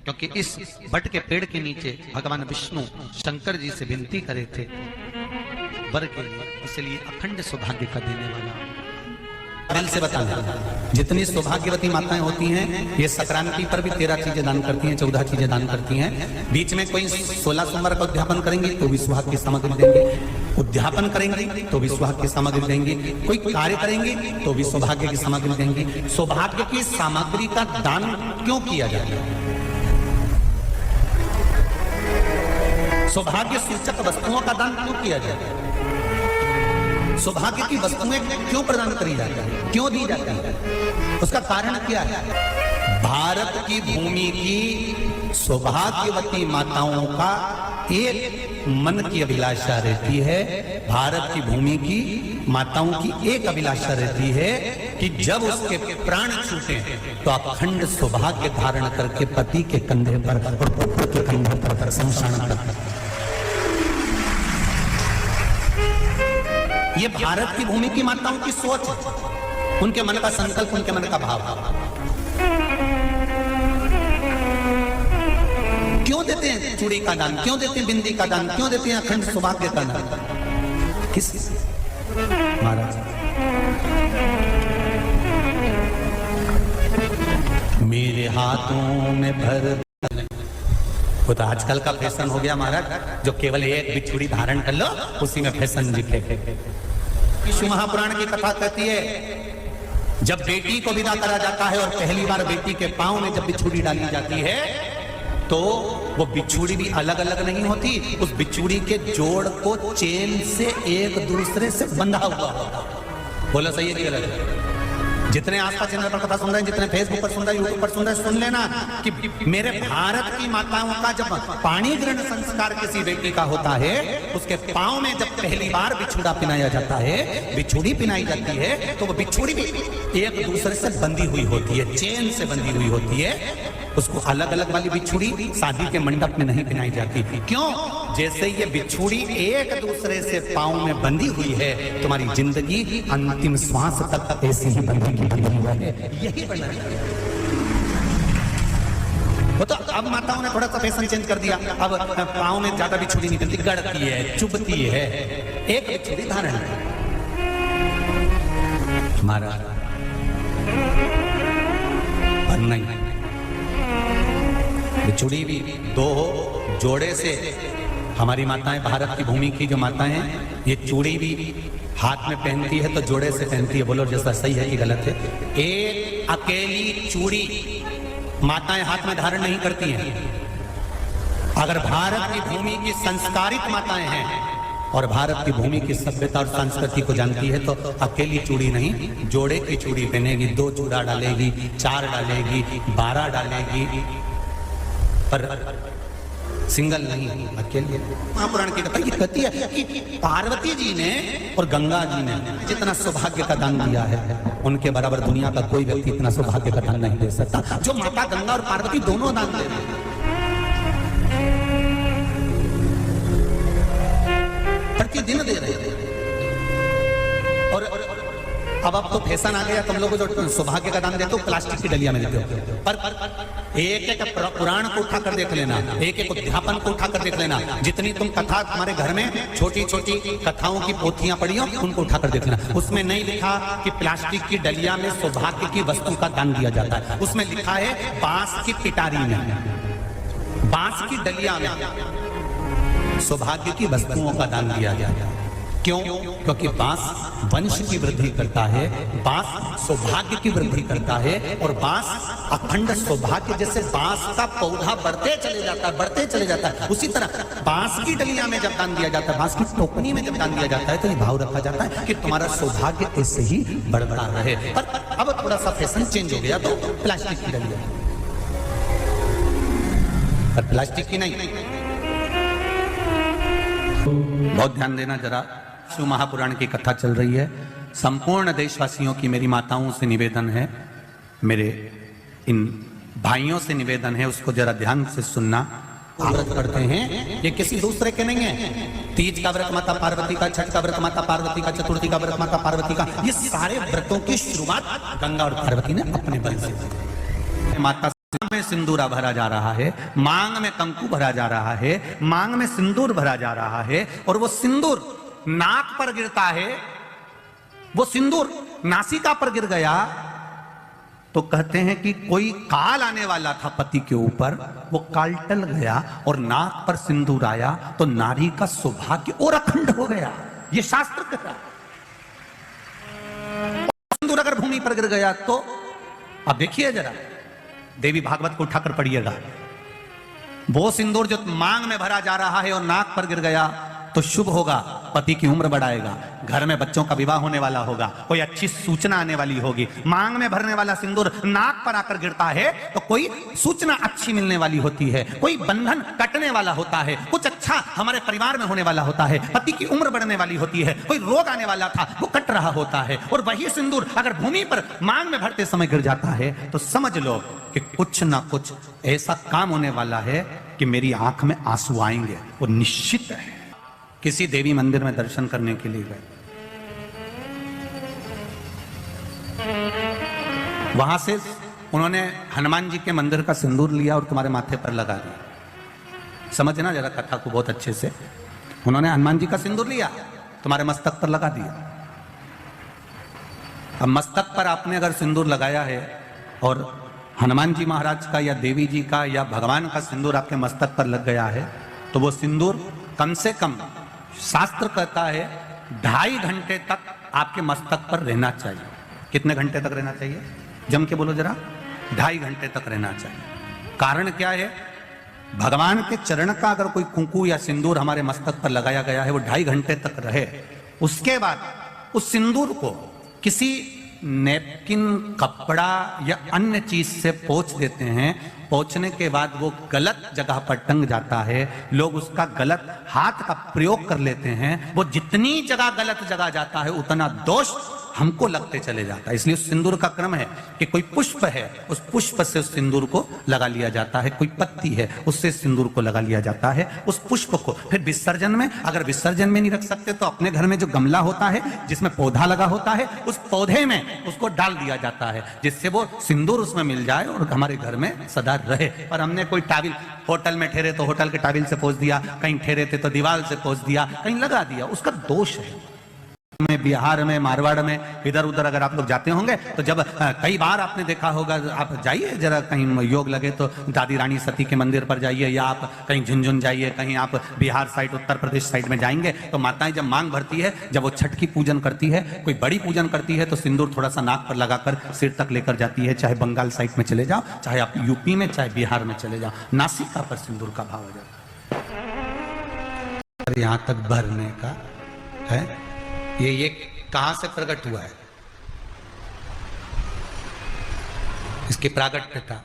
क्योंकि इस बट के पेड़ के नीचे भगवान विष्णु शंकर जी से विनती करे थे वर के लिए, इसलिए अखंड सौभाग्य का देने वाला। दिल से बता दें, जितनी सौभाग्यवती माताएं होती हैं ये संक्रांति पर भी 13 चीजें दान करती हैं, 14 चीजें दान करती हैं। बीच में कोई 16 सोमवार का उद्यापन करेंगे तो भी सुहाग की सामग्री देंगे, उद्यापन करेंगे तो भी सुहाग की सामग्री देंगे, कोई कार्य करेंगे तो भी सौभाग्य की सामग्री देंगे। सौभाग्य की सामग्री का दान क्यों किया जाता है? सौभाग्य सूचक वस्तुओं का दान क्यों किया जाता है? सौभाग्य की वस्तुएं क्यों प्रदान करी जाती है, क्यों दी जाती है? उसका कारण क्या है? भारत की भूमि की सौभाग्यवती माताओं का एक मन की अभिलाषा रहती है, भारत की भूमि की माताओं की एक अभिलाषा रहती है कि जब उसके प्राण छूटे तो अखंड सौभाग्य धारण करके पति के कंधे पर और पुत्र के कंधे पर शमशान करते। ये भारत की भूमि की माताओं की सोच है, उनके मन का संकल्प, उनके मन का भाव। क्यों देते हैं चूड़ी का दान, क्यों देते हैं बिंदी का दान, क्यों देते हैं अखंड सौभाग्य का दान? किस महाराज? मेरे हाथों में भर, वो तो आजकल का फैशन हो गया महाराज, जो केवल एक बिछुड़ी धारण कर लो उसी में फैशन दिखे। विष्णु महापुराण की कथा कहती है जब बेटी को विदा करा जाता है और पहली बार बेटी के पांव में जब बिछुड़ी डाली जाती है तो वो बिछुड़ी भी अलग अलग नहीं होती, उस बिछुड़ी के जोड़ को चेन से एक दूसरे से बंधा हुआ होता। बोला सही है कि गलत है? जितने आस्था चैनल पर कथा सुन रहे हैं, जितने फेसबुक पर सुन रहे हैं, यूट्यूब पर सुन रहे हैं, सुन लेना कि मेरे भारत की माताओं का जब पाणी ग्रहण संस्कार किसी बेटी का होता है, उसके पांव में जब पहली बार बिछुड़ा पिनाया जाता है, बिछुड़ी पिनाई जाती है, तो वो बिछुड़ी भी एक दूसरे से बंधी हुई होती है, चेन से बंधी हुई होती है। उसको अलग अलग वाली बिछुड़ी शादी के मंडप में नहीं पिनाई जाती। क्यों? जैसे ये बिछुड़ी एक दूसरे से पांव में बंधी हुई है, तुम्हारी जिंदगी अंतिम श्वास तक ऐसी ही बंधी है, यही बना है। वो तो अब माताओं ने थोड़ा सा फैशन चेंज कर दिया, अब पांव में ज्यादा बिछुड़ी निकलती, गड़ती है, चुभती है, एक बिछुड़ी धारण है। हमारा नहीं, बिछुड़ी भी दो हो, जोड़े से। हमारी माताएं, भारत की भूमि की जो माताएं हैं, ये चूड़ी भी हाथ में पहनती है तो जोड़े से पहनती है। बोलो जैसा सही है कि गलत है? एक अकेली चूड़ी माताएं हाथ में धारण नहीं करती हैं। अगर भारत की भूमि की संस्कारित माताएं हैं और भारत की भूमि की सभ्यता और संस्कृति को जानती है तो अकेली चूड़ी नहीं, जोड़े की चूड़ी पहनेगी, 2 चूड़ा डालेगी, 4 डालेगी, 12 डालेगी, पर सिंगल नहीं, अकेले। महापुराण की कथा ये कहती है कि पार्वती जी ने और गंगा जी ने जितना सौभाग्य का दान दिया है, उनके बराबर दुनिया का कोई व्यक्ति इतना सौभाग्य का दान नहीं दे सकता, जो माता गंगा और पार्वती दोनों दान दे रहे हैं। प्रतिदिन दे रहे थे। और अब तो फैशन आ गया, तुम लोग जो सौभाग्य का दान देते हो प्लास्टिक की डलिया में देते हो, पर एक एक पुराण को उठा कर देख लेना, एक एक उद्यापन को उठा कर देख लेना। जितनी तुम कथा तुम्हारे घर में छोटी छोटी कथाओं की पोथियां पड़ी हो, उनको उठा कर देख लेना। उसमें नहीं लिखा कि प्लास्टिक की डलिया में सौभाग्य की वस्तु का दान दिया जाता है, उसमें लिखा है बांस की पिटारी में, बांस की डलिया में सौभाग्य की वस्तुओं का दान दिया जाता है। क्यों? क्योंकि बांस वंश की वृद्धि करता है, बांस सौभाग्य की वृद्धि करता है, और बांस अखंड सौभाग्य, जैसे बांस का पौधा बढ़ते चले जाता है, बढ़ते चले जाता है, उसी तरह बांस की डलिया में जब दान दिया जाता है, बांस की टोकनी में जब दान दिया जाता है, तो ये भाव रखा जाता है कि तुम्हारा सौभाग्य ऐसे ही बढ़ता रहे। पर अब थोड़ा सा फैशन चेंज हो गया तो प्लास्टिक की डलिया, पर प्लास्टिक की नहीं। बहुत ध्यान देना जरा, शिव महापुराण की कथा चल रही है। संपूर्ण देशवासियों की मेरी माताओं से निवेदन है, मेरे इन भाइयों से निवेदन है, उसको जरा ध्यान से सुनना। व्रत करते हैं ये किसी दूसरे के नहीं है। तीज का व्रत माता पार्वती का, छठ का व्रत माता पार्वती का, चतुर्थी का व्रत माता पार्वती का, ये सारे व्रतों की शुरुआत गंगा और पार्वती ने अपने बल से। माता में सिंदूरा भरा जा रहा है, मांग में कंकु भरा जा रहा है, मांग में सिंदूर भरा जा रहा है, और वो सिंदूर नाक पर गिरता है, वो सिंदूर नासिका पर गिर गया तो कहते हैं कि कोई काल आने वाला था पति के ऊपर, वो काल टल गया और नाक पर सिंदूर आया तो नारी का सौभाग्य और अखंड हो गया। ये शास्त्र कह रहा है। सिंदूर अगर भूमि पर गिर गया तो अब देखिए जरा, देवी भागवत को उठाकर पढ़िएगा, वो सिंदूर जो मांग में भरा जा रहा है और नाक पर गिर गया तो शुभ होगा, पति की उम्र बढ़ाएगा, घर में बच्चों का विवाह होने वाला होगा, कोई अच्छी सूचना आने वाली होगी। मांग में भरने वाला सिंदूर नाक पर आकर गिरता है तो कोई सूचना अच्छी मिलने वाली होती है, कोई बंधन कटने वाला होता है, कुछ अच्छा हमारे परिवार में होने वाला होता है, पति की उम्र बढ़ने वाली होती है, कोई रोग आने वाला था वो कट रहा होता है। और वही सिंदूर अगर भूमि पर मांग में भरते समय गिर जाता है तो समझ लो कि कुछ ना कुछ ऐसा काम होने वाला है कि मेरी आंख में आंसू आएंगे, वो निश्चित है। किसी देवी मंदिर में दर्शन करने के लिए गए, वहां से उन्होंने हनुमान जी के मंदिर का सिंदूर लिया और तुम्हारे माथे पर लगा दिया। समझना जरा कथा को बहुत अच्छे से। उन्होंने हनुमान जी का सिंदूर लिया, तुम्हारे मस्तक पर लगा दिया। अब मस्तक पर आपने अगर सिंदूर लगाया है और हनुमान जी महाराज का या देवी जी का या भगवान का सिंदूर आपके मस्तक पर लग गया है तो वो सिंदूर कम से कम, शास्त्र कहता है 2.5 घंटे तक आपके मस्तक पर रहना चाहिए। कितने घंटे तक रहना चाहिए? जम के बोलो जरा। 2.5 घंटे तक रहना चाहिए। कारण क्या है? भगवान के चरण का अगर कोई कुंकू या सिंदूर हमारे मस्तक पर लगाया गया है, वो 2.5 घंटे तक रहे, उसके बाद उस सिंदूर को किसी नैपकिन, कपड़ा या अन्य चीज से पोंछ देते हैं। पोंछने के बाद वो गलत जगह पर टंग जाता है, लोग उसका गलत हाथ का प्रयोग कर लेते हैं। वो जितनी जगह गलत जगह जाता है उतना दोष हमको लगते चले जाता है। इसलिए उस सिंदूर का क्रम है कि कोई पुष्प है, उस पुष्प से उस सिंदूर को लगा लिया जाता है, कोई पत्ती है उससे सिंदूर को लगा लिया जाता है, उस पुष्प को। फिर विसर्जन में, अगर विसर्जन में नहीं रख सकते तो अपने घर में जो गमला होता है जिसमें पौधा लगा होता है, उस पौधे में उसको डाल दिया जाता है, जिससे वो सिंदूर उसमें मिल जाए और हमारे घर में सदा रहे। और हमने कोई टाविल, होटल में ठहरे तो होटल के टाविल से पोंछ दिया, कहीं ठहरे थे तो दीवार से पोंछ दिया, कहीं लगा दिया, उसका दोष है। में, बिहार में, मारवाड़ में, इधर उधर अगर आप लोग जाते होंगे तो जब कई बार आपने देखा होगा, आप जाइए जरा, कहीं योग लगे तो दादी रानी सती के मंदिर पर जाइए, या आप कहीं झुंझुन जाइए, कहीं आप बिहार साइड, उत्तर प्रदेश साइड में जाएंगे तो माताएं जब मांग भरती है, जब वो छठ की पूजन करती है, कोई बड़ी पूजन करती है तो सिंदूर थोड़ा सा नाक पर लगाकर सिर तक लेकर जाती है। चाहे बंगाल साइड में चले जाओ, चाहे आप यूपी में, चाहे बिहार में चले जाओ, नासिका पर सिंदूर का भाव हो जाता है। यहां तक भरने का है। ये कहां से प्रकट हुआ है? इसकी प्रागट्यता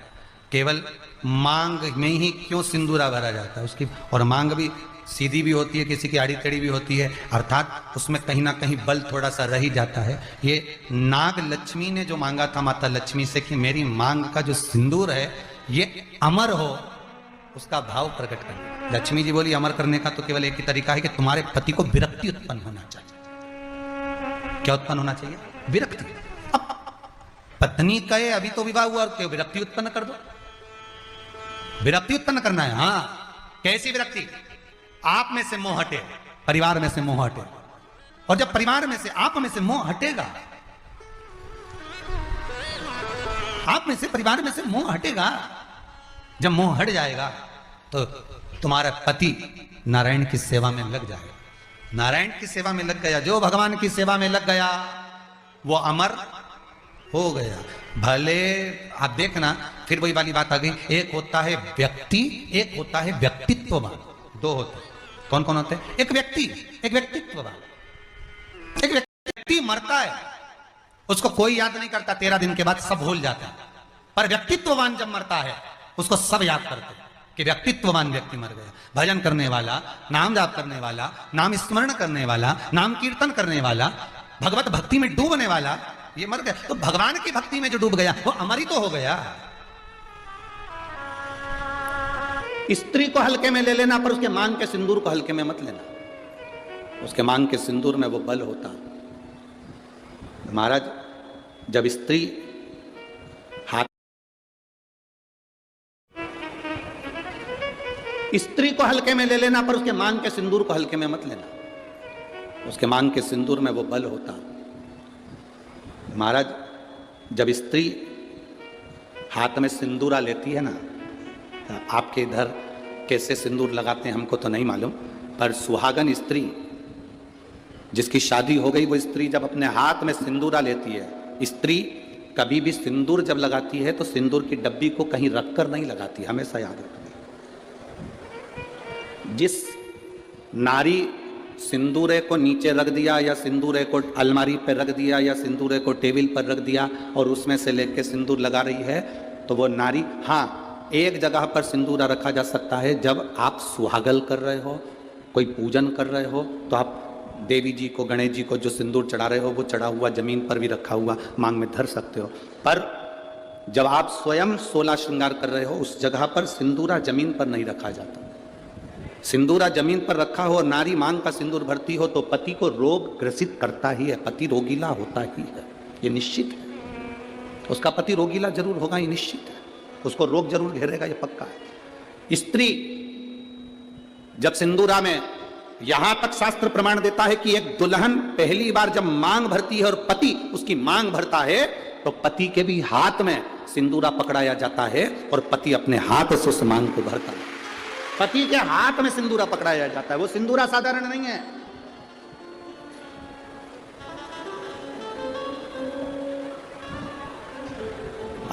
केवल मांग में ही क्यों सिंदूरा भरा जाता है उसकी। और मांग भी सीधी भी होती है, किसी की आड़ी टेढ़ी भी होती है, अर्थात उसमें कहीं ना कहीं बल थोड़ा सा रह ही जाता है। ये नाग लक्ष्मी ने जो मांगा था माता लक्ष्मी से कि मेरी मांग का जो सिंदूर है ये अमर हो, उसका भाव प्रकट कर। लक्ष्मी जी बोली अमर करने का तो केवल एक ही तरीका है कि तुम्हारे पति को विरक्ति उत्पन्न होना चाहिए। क्या उत्पन्न होना चाहिए? विरक्ति। अब पत्नी कहे अभी तो विवाह हुआ और क्यों विरक्ति उत्पन्न कर दो? विरक्ति उत्पन्न करना है। हाँ, कैसी विरक्ति? आप में से मोह हटे, परिवार में से मोह हटे। और जब परिवार में से, आप में से मोह हटेगा, आप में से, परिवार में से मोह हटेगा, जब मोह हट जाएगा तो तुम्हारा पति नारायण की सेवा में लग जाएगा। नारायण की सेवा में लग गया, जो भगवान की सेवा में लग गया वो अमर हो गया। भले आप देखना, फिर वही वाली बात आ गई, एक होता है व्यक्ति, एक होता है व्यक्तित्ववान। दो होते। कौन कौन होते? एक व्यक्ति, एक व्यक्तित्ववान। एक व्यक्ति मरता है, उसको कोई याद नहीं करता, 13 दिन के बाद सब भूल जाता है। पर व्यक्तित्ववान जब मरता है उसको सब याद करते हैं कि व्यक्तित्ववान व्यक्ति मर गया। भजन करने वाला, नाम जाप करने वाला, नाम स्मरण करने वाला, नाम कीर्तन करने वाला, भगवत भक्ति में डूबने वाला, ये मर गया। तो भगवान की भक्ति में जो डूब गया वो अमर ही तो हो गया। स्त्री को हल्के में ले लेना, पर उसके मांग के सिंदूर को हल्के में मत लेना। उसके मांग के सिंदूर में वो बल होता। महाराज, जब स्त्री हाथ स्त्री को हल्के में ले लेना, पर उसके मांग के सिंदूर को हल्के में मत लेना। उसके मांग के सिंदूर में वो बल होता। महाराज, जब स्त्री हाथ में सिंदूरा लेती है ना, आपके इधर कैसे सिंदूर लगाते हैं हमको तो नहीं मालूम, पर सुहागन स्त्री जिसकी शादी हो गई, वो स्त्री जब अपने हाथ में सिंदूरा लेती है, स्त्री कभी भी सिंदूर जब लगाती है तो सिंदूर की डब्बी को कहीं रखकर नहीं लगाती, हमेशा याद रखती। जिस नारी सिंदूरे को नीचे रख दिया या सिंदूरे को अलमारी पर रख दिया या सिंदूरे को टेबल पर रख दिया और उसमें से लेके सिंदूर लगा रही है, तो वो नारी, हाँ, एक जगह पर सिंदूरा रखा जा सकता है, जब आप सुहागल कर रहे हो, कोई पूजन कर रहे हो, तो आप देवी जी को, गणेश जी को जो सिंदूर चढ़ा रहे हो, वो चढ़ा हुआ जमीन पर भी रखा हुआ मांग में धर सकते हो। पर जब आप स्वयं 16 श्रृंगार कर रहे हो, उस जगह पर सिंदूरा जमीन पर नहीं रखा जाता। सिंदूरा जमीन पर रखा हो और नारी मांग का सिंदूर भरती हो तो पति को रोग ग्रसित करता ही है, पति रोगीला होता ही है, ये निश्चित है। उसका पति रोगीला जरूर होगा, ये निश्चित है, उसको रोग जरूर घेरेगा, ये पक्का है। स्त्री जब सिंदूरा में, यहां तक शास्त्र प्रमाण देता है कि एक दुल्हन पहली बार जब मांग भरती है और पति उसकी मांग भरता है, तो पति के भी हाथ में सिंदूरा पकड़ाया जाता है और पति अपने हाथ से उस मांग को भरता है। पति के हाथ में सिंदूरा पकड़ाया जाता है। वो सिंदूरा साधारण नहीं है।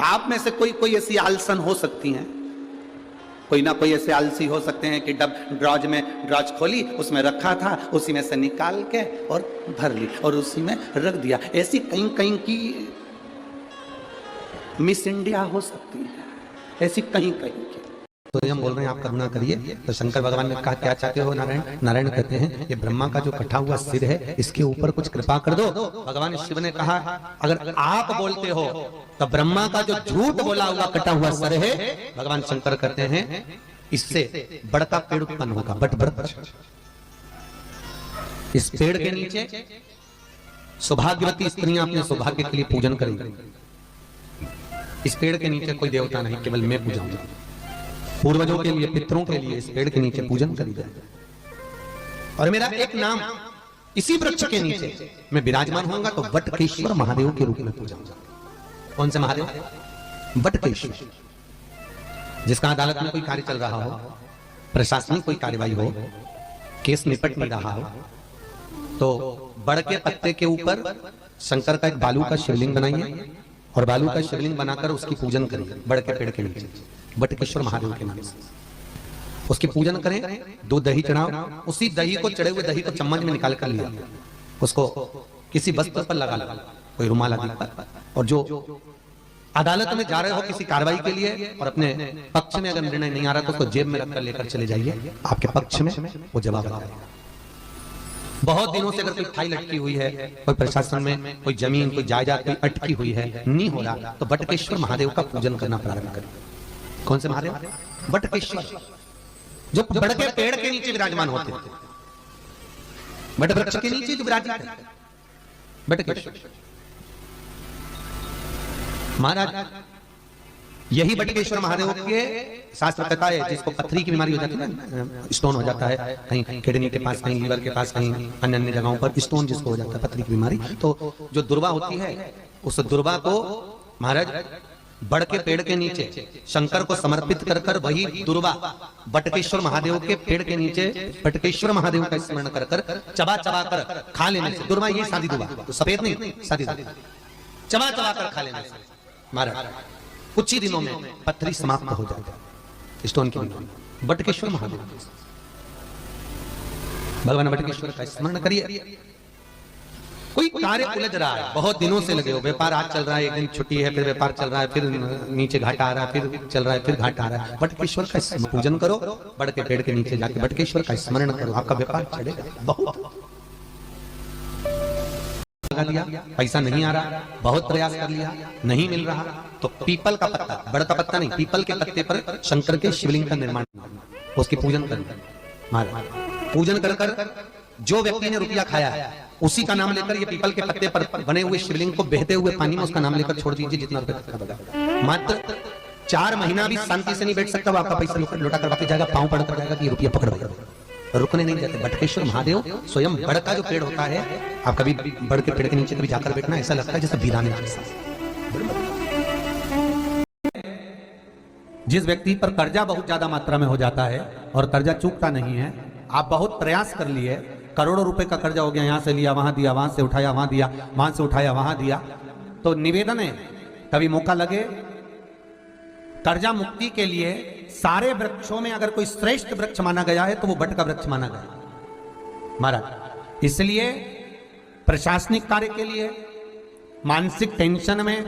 आप में से कोई ऐसी आलसन हो सकती हैं, कोई ना कोई ऐसे आलसी हो सकते हैं कि ड्रॉज खोली, उसमें रखा था, उसी में से निकाल के और भर ली और उसी में रख दिया। ऐसी कहीं कहीं की मिस इंडिया हो सकती है, ऐसी कहीं कहीं की। तो हम बोल रहे हैं आप करुणा करिए। तो शंकर भगवान ने कहा क्या चाहते हो नारायण? नारायण कहते हैं ये ब्रह्मा का जो कटा हुआ सिर है, इसके ऊपर कुछ कृपा कर दो। भगवान शिव ने कहा अगर आप बोलते हो तो ब्रह्मा का जो झूठ बोला हुआ कटा हुआ सर है, भगवान शंकर कहते हैं इससे बड़ का पेड़ उत्पन्न होगा, बट वृक्ष। इस पेड़ के नीचे सौभाग्यवती स्त्रियां अपने सौभाग्य के लिए पूजन करेंगी। इस पेड़ के नीचे कोई देवता नहीं, केवल मैं पूजाऊंगा। पूर्वजों के लिए, पितरों के लिए इस पेड़ के नीचे पूजन करी जाए और मेरा एक नाम इसी वृक्ष के नीचे मैं विराजमान होऊंगा तो वटकेश्वर महादेव के रूप में पूजाऊंगा। कौन से महादेव? वटकेश्वर। जिसका अदालत में कोई कार्य चल रहा हो, प्रशासनिक कोई कार्यवाही हो, केस निपट नहीं रहा हो, तो बड़ के पत्ते के ऊपर शंकर का एक बालू का शिवलिंग बनाइए और बालू का शिवलिंग बनाकर उसकी पूजन करिए बड़ के पेड़ के नीचे, वटकेश्वर महादेव के नाम से उसकी पूजन करें। 2 दही चढ़ाओ, उसी दही को, चढ़े हुए दही को चम्मच में निकाल कर लिया, उसको किसी वस्त्र पर लगा लो, कोई रुमाल आदि पर, और जो अदालत में जा रहे हो किसी कार्रवाई के लिए और अपने पक्ष में अगर निर्णय नहीं आ रहा तो उसको जेब में रखकर लेकर चले जाइए, आपके पक्ष में वो जवाब आएगा। बहुत दिनों से अगर कोई फाइल अटकी हुई है, कोई प्रशासन में कोई जमीन, कोई जायदाद कोई अटकी हुई है, नहीं हो रहा, तो वटकेश्वर महादेव का पूजन करना प्रारंभ करें। कौन से महादेव? वटकेश्वर, जो बड़ के पेड़ के नीचे विराजमान होते हैं, बट वृक्ष के नीचे जो विराजमान है, वटकेश्वर महाराज। यही वटकेश्वर महादेव के शास्त्र कहता है जिसको पथरी की बीमारी हो जाती है ना, स्टोन हो जाता है कहीं किडनी के पास, कहीं लीवर के पास, कहीं अन्य अन्य जगहों पर स्टोन जिसको हो जाता है, पथरी की बीमारी, तो जो दुर्वा होती है उस दुर्वा को महाराज बड़ के पेड़ के नीचे शंकर को समर्पित कर कर वही दुर्वा वटकेश्वर महादेव के पेड़ के नीचे वटकेश्वर महादेव का स्मरण कर कर चबा चबा कर खा लेने से, दुर्वा ये सादी दुर्वा, तो सफेद नहीं, सादी चबा चबा कर खा लेने से महाराज कुछ ही दिनों में पथरी समाप्त हो जाएगा, स्टोन की बीमारी। वटकेश्वर महादेव, भगवान वटकेश्वर का स्मरण करिए। कोई कार्य उलझ रहा है, बहुत दिनों से लगे हो, व्यापार आज चल रहा है, एक दिन छुट्टी है, फिर व्यापार चल रहा है, फिर नीचे घाटा आ रहा है, फिर चल रहा है, फिर घाटा आ रहा है, वटकेश्वर का पूजन करो, बड़ के पेड़ के नीचे जाके वटकेश्वर का स्मरण करो, आपका व्यापार चलेगा। बहुत लगा दिया, पैसा नहीं आ रहा, बहुत प्रयास कर लिया, नहीं मिल रहा, तो पीपल का पत्ता, बड़ का पत्ता नहीं, पीपल के पत्ते पर शंकर के शिवलिंग का निर्माण, उसकी पूजन करना। पूजन कर कर जो व्यक्ति ने रुपया खाया है उसी का नाम लेकर ये पीपल के पत्ते पर बने हुए शिवलिंग को बहते हुए पानी में उसका नाम लेकर छोड़ दीजिए, जितना रुपया बगा। मात्र 4 महीना भी शांति से नहीं बैठ सकता, वो आपका पैसा लौटा करवा के जाएगा, पांव पड़कर जाएगा कि रुपया पकड़ भाई, रुकने नहीं देते। बटकेश्वर महादेव स्वयं बड़ का जो पेड़ होता है, आप कभी बड़ के पेड़ के नीचे कभी जाकर बैठना, ऐसा लगता है जैसे वीराने जैसा। जिस व्यक्ति पर कर्जा बहुत ज्यादा मात्रा में हो जाता है और कर्जा चूकता नहीं है, आप बहुत प्रयास कर लिए, करोड़ों रुपए का कर्जा हो गया, यहां से लिया वहां दिया, वहां से उठाया वहां दिया, वहां से उठाया वहां दिया, तो निवेदन है कभी मौका लगे कर्जा मुक्ति के लिए सारे वृक्षों में अगर कोई श्रेष्ठ वृक्ष माना गया है तो वो बट का वृक्ष माना गया महाराज। इसलिए प्रशासनिक कार्य के लिए, मानसिक टेंशन में,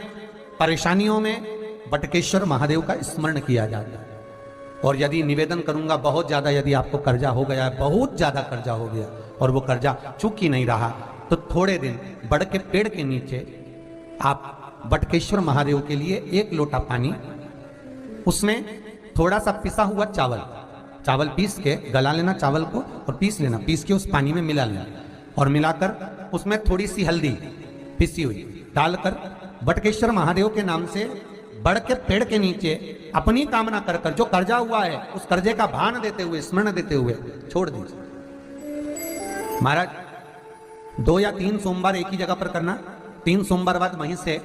परेशानियों में बटकेश्वर महादेव का स्मरण किया जाता है। और यदि निवेदन करूंगा बहुत ज्यादा, यदि आपको कर्जा हो गया है, बहुत ज्यादा कर्जा हो गया और वो कर्जा चूक ही नहीं रहा, तो थोड़े दिन बड़ के पेड़ के नीचे आप बटकेश्वर महादेव के लिए 1 लोटा पानी, उसमें थोड़ा सा पिसा हुआ चावल पीस के गला लेना चावल को और पीस लेना, पीस के उस पानी में मिला लेना और मिलाकर उसमें थोड़ी सी हल्दी पिसी हुई डालकर बटकेश्वर महादेव के नाम से बड़ के पेड़ के नीचे अपनी कामना कर कर जो कर्जा हुआ है उस कर्जे का भान देते हुए, स्मरण देते हुए छोड़ दीजिए। महाराज 2 या 3 सोमवार एक ही जगह पर करना, 3 सोमवार बाद वहीं से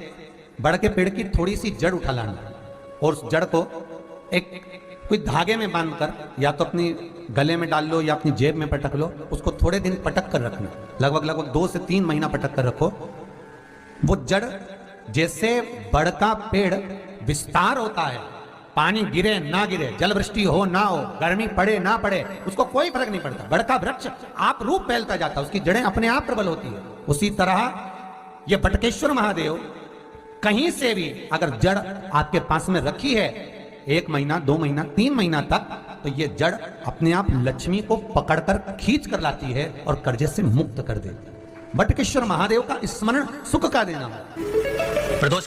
बड़ के पेड़ की थोड़ी सी जड़ उठा लाना और उस जड़ को एक कोई धागे में बांधकर या तो अपनी गले में डाल लो या अपनी जेब में पटक लो, उसको थोड़े दिन पटक कर रखना, लगभग 2 से 3 महीना पटक कर रखो। वो जड़ जैसे बड़ का पेड़ विस्तार होता है, पानी गिरे ना गिरे, जल वृष्टि हो ना हो, गर्मी पड़े ना पड़े, उसको कोई फर्क नहीं पड़ता, बड़ का वृक्ष आप रूप फैलता जाता है, उसकी जड़ें अपने आप प्रबल होती है। उसी तरह ये बटकेश्वर महादेव कहीं से भी अगर जड़ आपके पास में रखी है 1 महीना 2 महीना 3 महीना तक, तो ये जड़ अपने आप लक्ष्मी को पकड़कर खींच कर लाती है और कर्जे से मुक्त कर देती है। बटकेश्वर महादेव का स्मरण सुख का देना है। प्रदोष